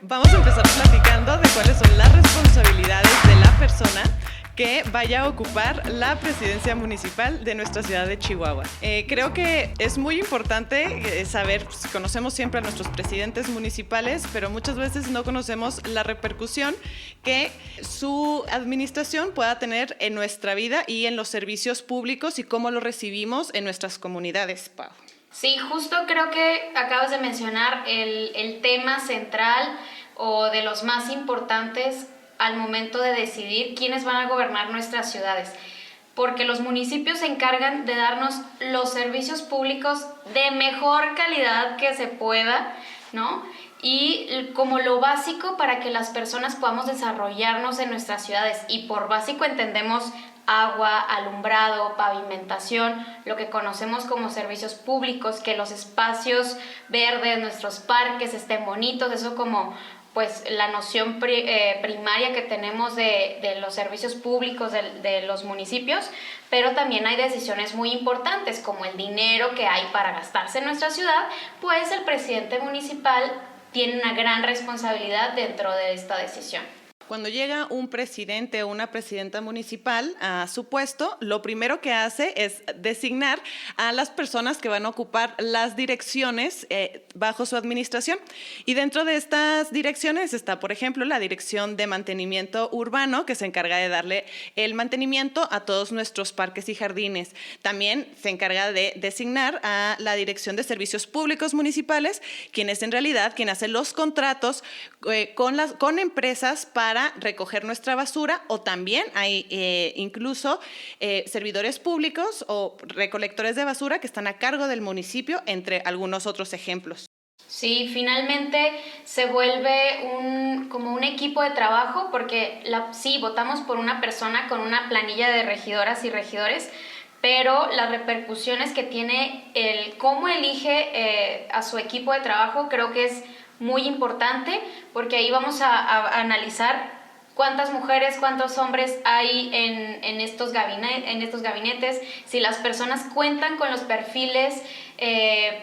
Vamos a empezar platicando de cuáles son las responsabilidades de la persona que vaya a ocupar la presidencia municipal de nuestra ciudad de Chihuahua. Creo que es muy importante saber, pues, conocemos siempre a nuestros presidentes municipales, pero muchas veces no conocemos la repercusión que su administración pueda tener en nuestra vida y en los servicios públicos y cómo lo recibimos en nuestras comunidades, Pau. Sí, justo creo que acabas de mencionar el tema central o de los más importantes al momento de decidir quiénes van a gobernar nuestras ciudades, porque los municipios se encargan de darnos los servicios públicos de mejor calidad que se pueda, ¿no? Y como lo básico para que las personas podamos desarrollarnos en nuestras ciudades. Y por básico entendemos agua, alumbrado, pavimentación, lo que conocemos como servicios públicos, que los espacios verdes, nuestros parques estén bonitos, eso como pues la noción primaria que tenemos de los servicios públicos de los municipios, pero también hay decisiones muy importantes como el dinero que hay para gastarse en nuestra ciudad, pues el presidente municipal tiene una gran responsabilidad dentro de esta decisión. Cuando llega un presidente o una presidenta municipal a su puesto, lo primero que hace es designar a las personas que van a ocupar las direcciones bajo su administración. Y dentro de estas direcciones está, por ejemplo, la Dirección de Mantenimiento Urbano, que se encarga de darle el mantenimiento a todos nuestros parques y jardines. También se encarga de designar a la Dirección de Servicios Públicos Municipales, quien es en realidad quien hace los contratos con empresas para recoger nuestra basura, o también hay incluso servidores públicos o recolectores de basura que están a cargo del municipio, entre algunos otros ejemplos. Sí, finalmente se vuelve como un equipo de trabajo porque sí, votamos por una persona con una planilla de regidoras y regidores, pero las repercusiones que tiene cómo elige a su equipo de trabajo creo que es muy importante, porque ahí vamos a analizar cuántas mujeres, cuántos hombres hay en estos gabinetes, si las personas cuentan con los perfiles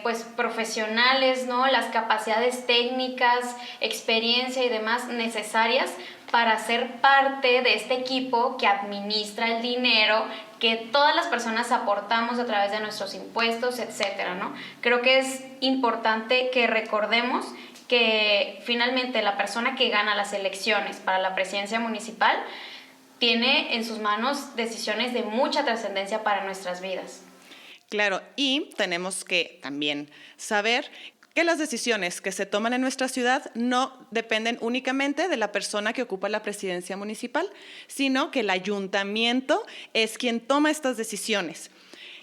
pues profesionales, ¿no? Las capacidades técnicas, experiencia y demás necesarias para ser parte de este equipo que administra el dinero que todas las personas aportamos a través de nuestros impuestos, etcétera, ¿no? Creo que es importante que recordemos que finalmente la persona que gana las elecciones para la presidencia municipal tiene en sus manos decisiones de mucha trascendencia para nuestras vidas. Claro, y tenemos que también saber que las decisiones que se toman en nuestra ciudad no dependen únicamente de la persona que ocupa la presidencia municipal, sino que el ayuntamiento es quien toma estas decisiones.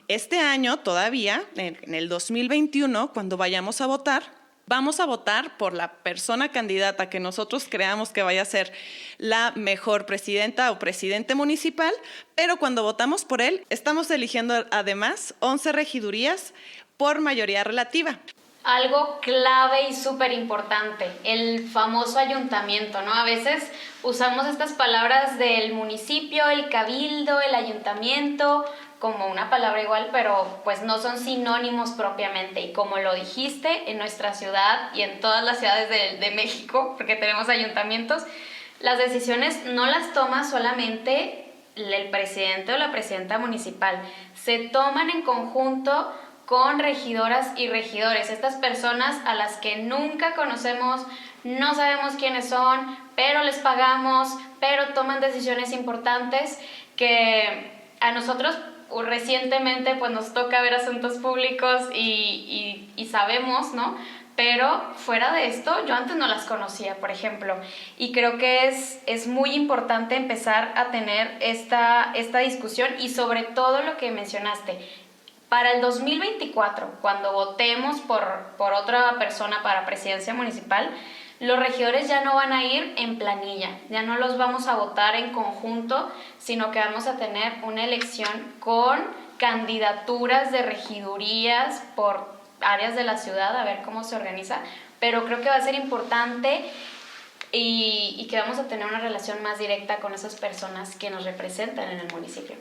Este año todavía, en el 2021, cuando vayamos a votar, vamos a votar por la persona candidata que nosotros creamos que vaya a ser la mejor presidenta o presidente municipal, pero cuando votamos por él, estamos eligiendo además 11 regidurías por mayoría relativa. Algo clave y súper importante, el famoso ayuntamiento, ¿no? A veces usamos estas palabras del municipio, el cabildo, el ayuntamiento, como una palabra igual, pero pues no son sinónimos propiamente. Y como lo dijiste, en nuestra ciudad y en todas las ciudades de México, porque tenemos ayuntamientos, las decisiones no las toma solamente el presidente o la presidenta municipal, se toman en conjunto con regidoras y regidores, estas personas a las que nunca conocemos, no sabemos quiénes son, pero les pagamos, pero toman decisiones importantes que a nosotros recientemente pues nos toca ver asuntos públicos y sabemos, ¿no? Pero fuera de esto, yo antes no las conocía, por ejemplo, y creo que es muy importante empezar a tener esta discusión y sobre todo lo que mencionaste. Para el 2024, cuando votemos por otra persona para presidencia municipal, los regidores ya no van a ir en planilla, ya no los vamos a votar en conjunto, sino que vamos a tener una elección con candidaturas de regidurías por áreas de la ciudad, a ver cómo se organiza, pero creo que va a ser importante y que vamos a tener una relación más directa con esas personas que nos representan en el municipio.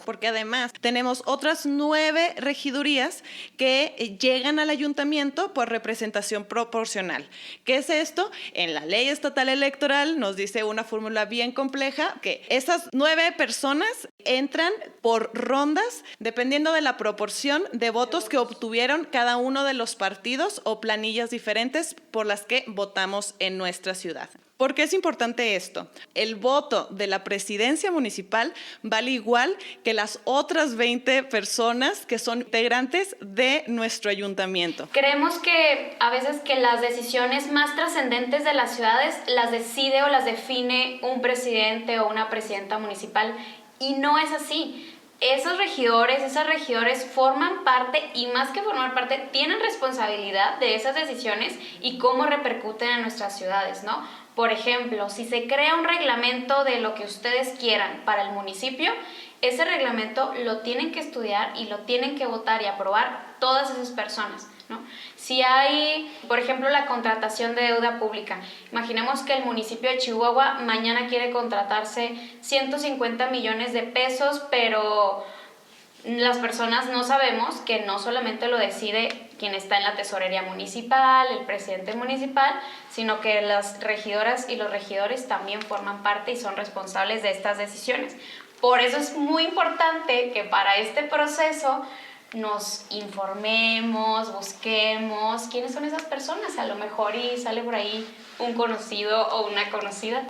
porque además tenemos otras 9 regidurías que llegan al ayuntamiento por representación proporcional. ¿Qué es esto? En la ley estatal electoral nos dice una fórmula bien compleja que esas 9 personas entran por rondas dependiendo de la proporción de votos que obtuvieron cada uno de los partidos o planillas diferentes por las que votamos en nuestra ciudad. ¿Por qué es importante esto? El voto de la presidencia municipal vale igual que las otras 20 personas que son integrantes de nuestro ayuntamiento. Creemos que a veces que las decisiones más trascendentes de las ciudades las decide o las define un presidente o una presidenta municipal, y no es así. Esos regidores, esas regidores forman parte, y más que formar parte, tienen responsabilidad de esas decisiones y cómo repercuten en nuestras ciudades, ¿no? Por ejemplo, si se crea un reglamento de lo que ustedes quieran para el municipio, ese reglamento lo tienen que estudiar y lo tienen que votar y aprobar todas esas personas, ¿no? Si hay, por ejemplo, la contratación de deuda pública, imaginemos que el municipio de Chihuahua mañana quiere contratarse 150 millones de pesos, pero las personas no sabemos que no solamente lo decide quien está en la tesorería municipal, el presidente municipal, sino que las regidoras y los regidores también forman parte y son responsables de estas decisiones. Por eso es muy importante que para este proceso nos informemos, busquemos quiénes son esas personas. A lo mejor y sale por ahí un conocido o una conocida.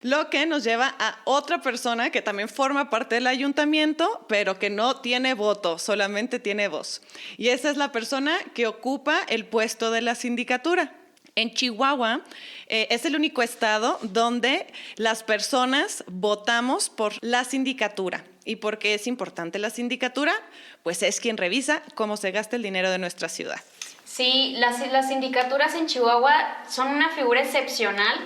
Lo que nos lleva a otra persona que también forma parte del ayuntamiento, pero que no tiene voto, solamente tiene voz. Y esa es la persona que ocupa el puesto de la sindicatura. En Chihuahua es el único estado donde las personas votamos por la sindicatura. ¿Y por qué es importante la sindicatura? Pues es quien revisa cómo se gasta el dinero de nuestra ciudad. Sí, las sindicaturas en Chihuahua son una figura excepcional,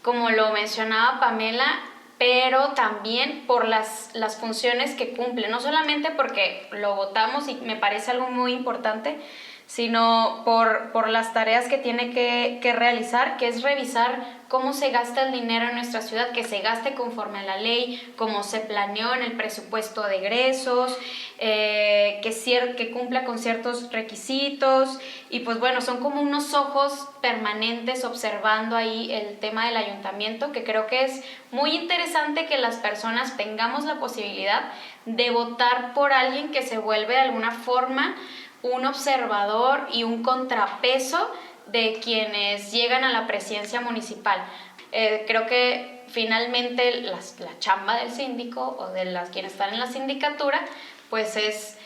como lo mencionaba Pamela, pero también por las funciones que cumple, no solamente porque lo votamos y me parece algo muy importante, sino por las tareas que tiene que realizar, que es revisar cómo se gasta el dinero en nuestra ciudad, que se gaste conforme a la ley, cómo se planeó en el presupuesto de egresos, que cumpla con ciertos requisitos, y pues bueno, son como unos ojos permanentes observando ahí el tema del ayuntamiento, que creo que es muy interesante que las personas tengamos la posibilidad de votar por alguien que se vuelve de alguna forma un observador y un contrapeso de quienes llegan a la presidencia municipal. Creo que finalmente la chamba del síndico o de quienes están en la sindicatura pues es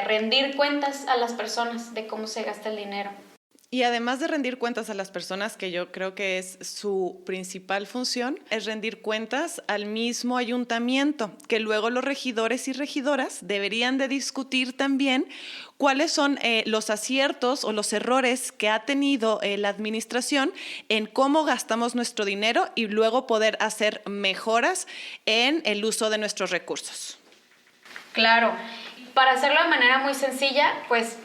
rendir cuentas a las personas de cómo se gasta el dinero. Y además de rendir cuentas a las personas, que yo creo que es su principal función, es rendir cuentas al mismo ayuntamiento, que luego los regidores y regidoras deberían de discutir también cuáles son los aciertos o los errores que ha tenido la administración en cómo gastamos nuestro dinero y luego poder hacer mejoras en el uso de nuestros recursos. Claro, para hacerlo de manera muy sencilla, pues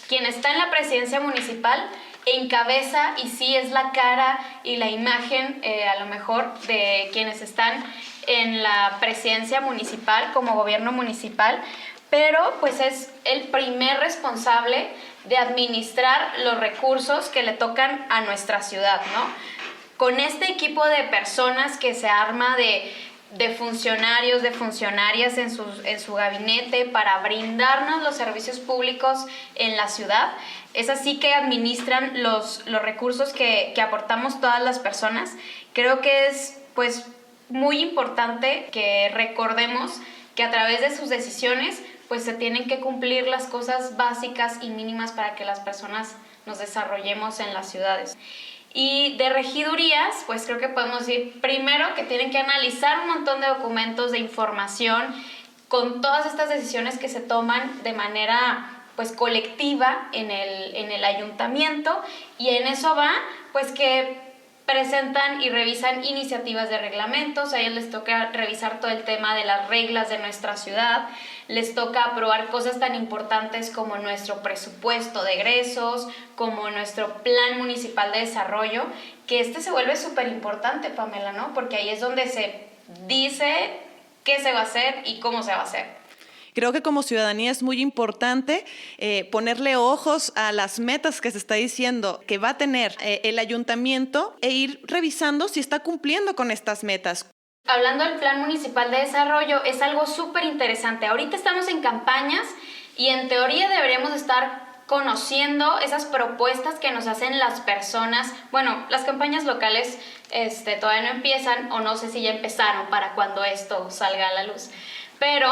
quien está en la presidencia municipal encabeza y sí es la cara y la imagen a lo mejor de quienes están en la presidencia municipal como gobierno municipal, pero pues es el primer responsable de administrar los recursos que le tocan a nuestra ciudad, ¿no? Con este equipo de personas que se arma de funcionarios, de funcionarias en su gabinete para brindarnos los servicios públicos en la ciudad. Es así que administran los recursos que aportamos todas las personas. Creo que es pues muy importante que recordemos que a través de sus decisiones pues se tienen que cumplir las cosas básicas y mínimas para que las personas nos desarrollemos en las ciudades. Y de regidurías, pues creo que podemos decir primero que tienen que analizar un montón de documentos, de información, con todas estas decisiones que se toman de manera pues colectiva en el ayuntamiento, y en eso va pues que presentan y revisan iniciativas de reglamentos. A ellos les toca revisar todo el tema de las reglas de nuestra ciudad, les toca aprobar cosas tan importantes como nuestro presupuesto de egresos, como nuestro plan municipal de desarrollo, que se vuelve súper importante, Pamela, ¿no? Porque ahí es donde se dice qué se va a hacer y cómo se va a hacer. Creo que como ciudadanía es muy importante ponerle ojos a las metas que se está diciendo que va a tener el ayuntamiento e ir revisando si está cumpliendo con estas metas. Hablando del Plan Municipal de Desarrollo, es algo súper interesante. Ahorita estamos en campañas y en teoría deberíamos estar conociendo esas propuestas que nos hacen las personas. Bueno, las campañas locales todavía no empiezan, o no sé si ya empezaron para cuando esto salga a la luz. Pero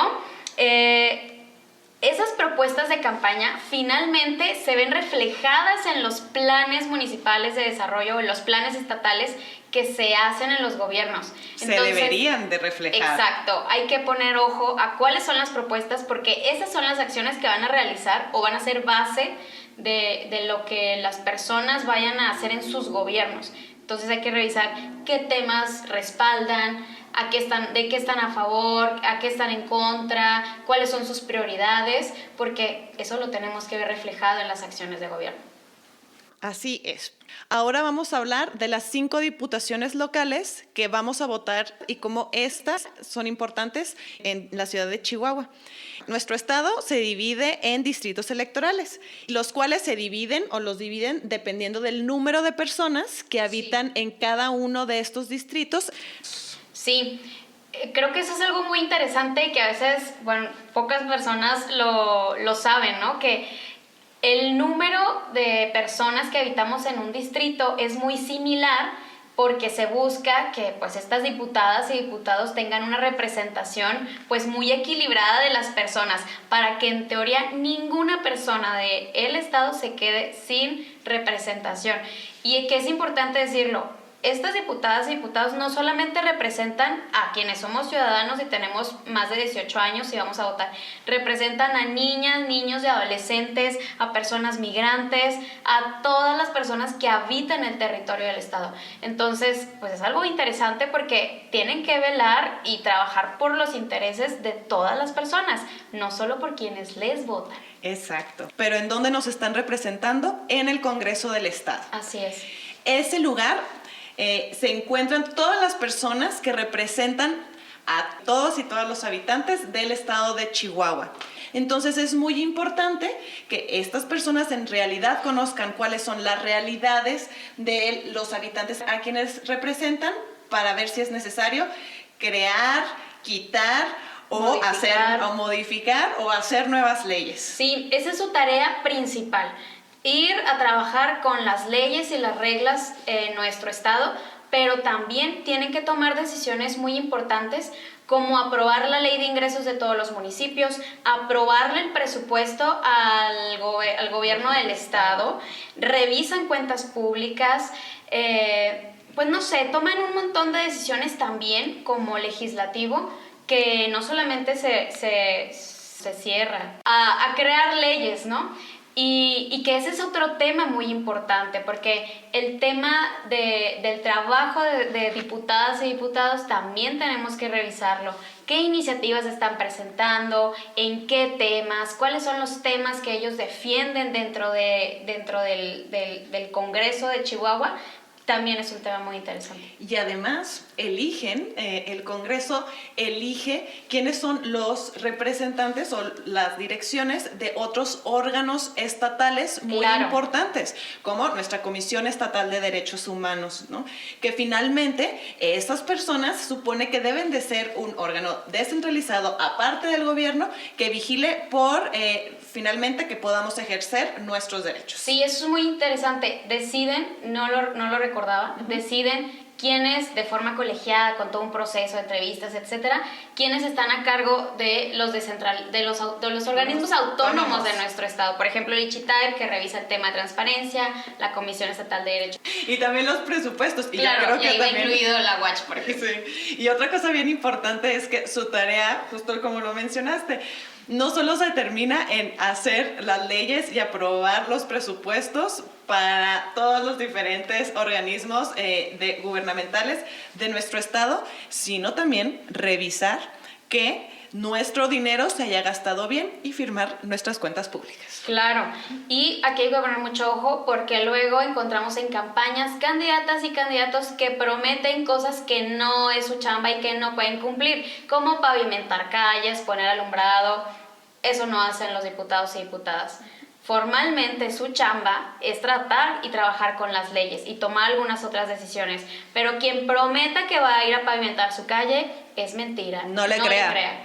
esas propuestas de campaña finalmente se ven reflejadas en los planes municipales de desarrollo, en los planes estatales que se hacen en los gobiernos. Entonces, se deberían de reflejar. Exacto, hay que poner ojo a cuáles son las propuestas, porque esas son las acciones que van a realizar o van a ser base de lo que las personas vayan a hacer en sus gobiernos. Entonces hay que revisar qué temas respaldan, de qué están a favor, a qué están en contra, cuáles son sus prioridades, porque eso lo tenemos que ver reflejado en las acciones de gobierno. Así es. Ahora vamos a hablar de las 5 diputaciones locales que vamos a votar y cómo estas son importantes en la ciudad de Chihuahua. Nuestro estado se divide en distritos electorales, los cuales los dividen dependiendo del número de personas que habitan en cada uno de estos distritos. Sí, creo que eso es algo muy interesante y que a veces, pocas personas lo saben, ¿no? Que el número de personas que habitamos en un distrito es muy similar porque se busca que pues estas diputadas y diputados tengan una representación pues muy equilibrada de las personas, para que en teoría ninguna persona del estado se quede sin representación. Y que es importante decirlo, estas diputadas y diputados no solamente representan a quienes somos ciudadanos y tenemos más de 18 años y vamos a votar, representan a niñas, niños y adolescentes, a personas migrantes, a todas las personas que habitan el territorio del estado. Entonces, pues es algo interesante porque tienen que velar y trabajar por los intereses de todas las personas, no solo por quienes les votan. Exacto. Pero ¿en dónde nos están representando? En el Congreso del Estado. Así es. Ese lugar se encuentran todas las personas que representan a todos y todas los habitantes del estado de Chihuahua. Entonces es muy importante que estas personas en realidad conozcan cuáles son las realidades de los habitantes a quienes representan, para ver si es necesario crear, quitar o modificar o hacer nuevas leyes. Sí, esa es su tarea principal. Ir a trabajar con las leyes y las reglas en nuestro estado, pero también tienen que tomar decisiones muy importantes como aprobar la ley de ingresos de todos los municipios, aprobarle el presupuesto al gobierno del estado, revisan cuentas públicas, pues no sé, toman un montón de decisiones también como legislativo, que no solamente se cierra a crear leyes, ¿no? Y que ese es otro tema muy importante, porque el tema del trabajo de diputadas y diputados también tenemos que revisarlo. ¿Qué iniciativas están presentando? ¿En qué temas? ¿Cuáles son los temas que ellos defienden dentro del Congreso de Chihuahua? También es un tema muy interesante. Y además el Congreso elige quiénes son los representantes o las direcciones de otros órganos estatales muy importantes, como nuestra Comisión Estatal de Derechos Humanos, ¿no? Que finalmente estas personas supone que deben de ser un órgano descentralizado, aparte del gobierno, que vigile por finalmente que podamos ejercer nuestros derechos. Sí, eso es muy interesante. Deciden, no lo recordaba, deciden quiénes de forma colegiada, con todo un proceso de entrevistas, etcétera, quiénes están a cargo de los organismos autónomos de nuestro estado. Por ejemplo, el ICHITAER, que revisa el tema de transparencia, la Comisión Estatal de Derechos. Y también los presupuestos. Y claro, creo que ahí también va incluido la WACH, por ejemplo. Sí. Y otra cosa bien importante es que su tarea, justo como lo mencionaste, no solo se termina en hacer las leyes y aprobar los presupuestos para todos los diferentes organismos gubernamentales de nuestro estado, sino también revisar que nuestro dinero se haya gastado bien y firmar nuestras cuentas públicas. Claro, y aquí hay que poner mucho ojo porque luego encontramos en campañas candidatas y candidatos que prometen cosas que no es su chamba y que no pueden cumplir, como pavimentar calles, poner alumbrado. Eso no hacen los diputados y diputadas. Formalmente su chamba es tratar y trabajar con las leyes y tomar algunas otras decisiones, pero quien prometa que va a ir a pavimentar su calle es mentira. No le crea.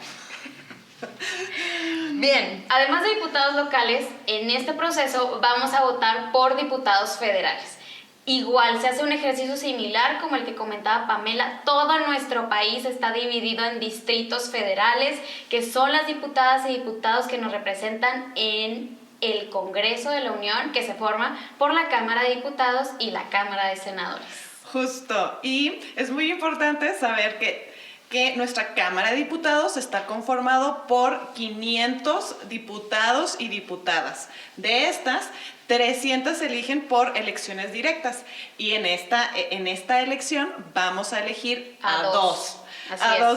Bien, además de diputados locales, en este proceso vamos a votar por diputados federales. Igual se hace un ejercicio similar como el que comentaba Pamela. Todo nuestro país está dividido en distritos federales, que son las diputadas y diputados que nos representan en el Congreso de la Unión, que se forma por la Cámara de Diputados y la Cámara de Senadores. Justo, y es muy importante saber que nuestra Cámara de Diputados está conformado por 500 diputados y diputadas. De estas, 300 se eligen por elecciones directas y en esta elección vamos a elegir a dos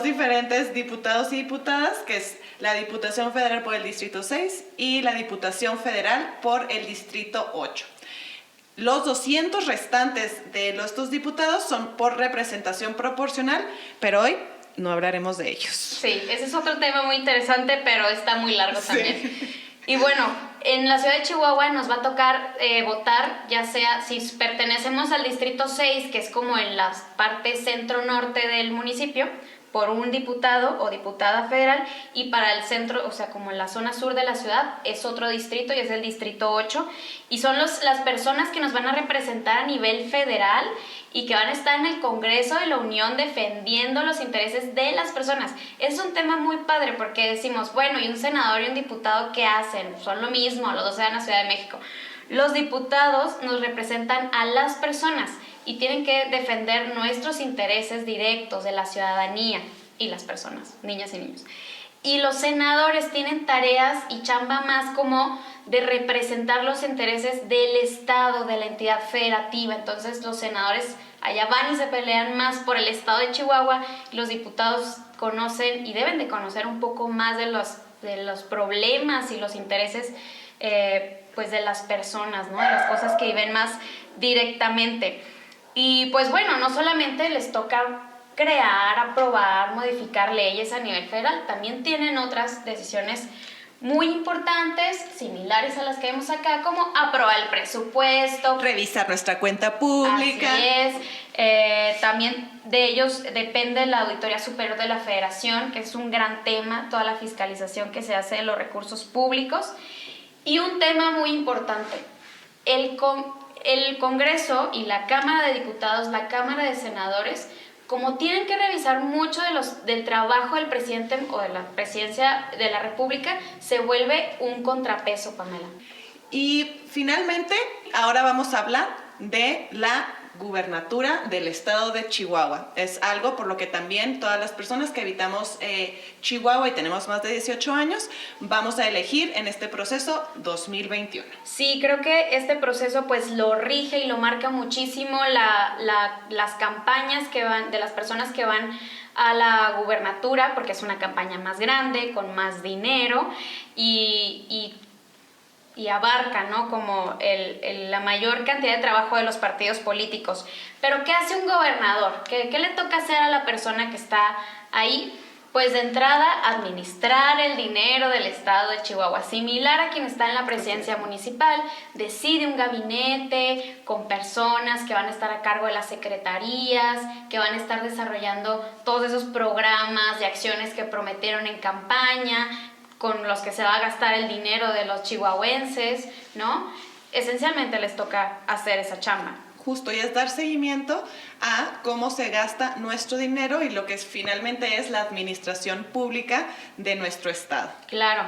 diferentes diputados y diputadas, que es la Diputación Federal por el Distrito 6 y la Diputación Federal por el Distrito 8. Los 200 restantes de estos diputados son por representación proporcional, pero hoy no hablaremos de ellos. Sí, ese es otro tema muy interesante, pero está muy largo también. Y bueno, en la ciudad de Chihuahua nos va a tocar votar, ya sea si pertenecemos al Distrito 6, que es como en la parte centro-norte del municipio, por un diputado o diputada federal, y para el centro, o sea, como en la zona sur de la ciudad, es otro distrito y es el Distrito 8, y son las personas que nos van a representar a nivel federal y que van a estar en el Congreso de la Unión defendiendo los intereses de las personas. Es un tema muy padre porque decimos, bueno, ¿y un senador y un diputado qué hacen? Son lo mismo, los dos se dan a Ciudad de México. Los diputados nos representan a las personas y tienen que defender nuestros intereses directos de la ciudadanía y las personas, niñas y niños. Y los senadores tienen tareas y chamba más como de representar los intereses del Estado, de la entidad federativa. Entonces los senadores allá van y se pelean más por el Estado de Chihuahua. Los diputados conocen y deben de conocer un poco más de los problemas y los intereses pues de las personas, ¿no? De las cosas que viven más directamente. Y pues bueno, no solamente les toca crear, aprobar, modificar leyes a nivel federal, también tienen otras decisiones muy importantes, similares a las que vemos acá, como aprobar el presupuesto, revisar nuestra cuenta pública. Así es. También de ellos depende la Auditoría Superior de la Federación, que es un gran tema, toda la fiscalización que se hace de los recursos públicos. Y un tema muy importante, el Congreso y la Cámara de Diputados, la Cámara de Senadores, como tienen que revisar mucho del trabajo del presidente o de la presidencia de la República, se vuelve un contrapeso, Pamela. Y finalmente, ahora vamos a hablar de la gubernatura del estado de Chihuahua. Es algo por lo que también todas las personas que habitamos Chihuahua y tenemos más de 18 años, vamos a elegir en este proceso 2021. Sí, creo que este proceso pues lo rige y lo marca muchísimo las campañas que van, de las personas que van a la gubernatura, porque es una campaña más grande, con más dinero y abarca, ¿no? Como la mayor cantidad de trabajo de los partidos políticos. Pero ¿qué hace un gobernador? ¿Qué le toca hacer a la persona que está ahí? Pues de entrada, administrar el dinero del estado de Chihuahua, similar a quien está en la presidencia municipal. Decide un gabinete con personas que van a estar a cargo de las secretarías, que van a estar desarrollando todos esos programas y acciones que prometieron en campaña, con los que se va a gastar el dinero de los chihuahuenses, ¿no? Esencialmente les toca hacer esa chamba. Justo, y es dar seguimiento a cómo se gasta nuestro dinero y lo que finalmente es la administración pública de nuestro estado. Claro.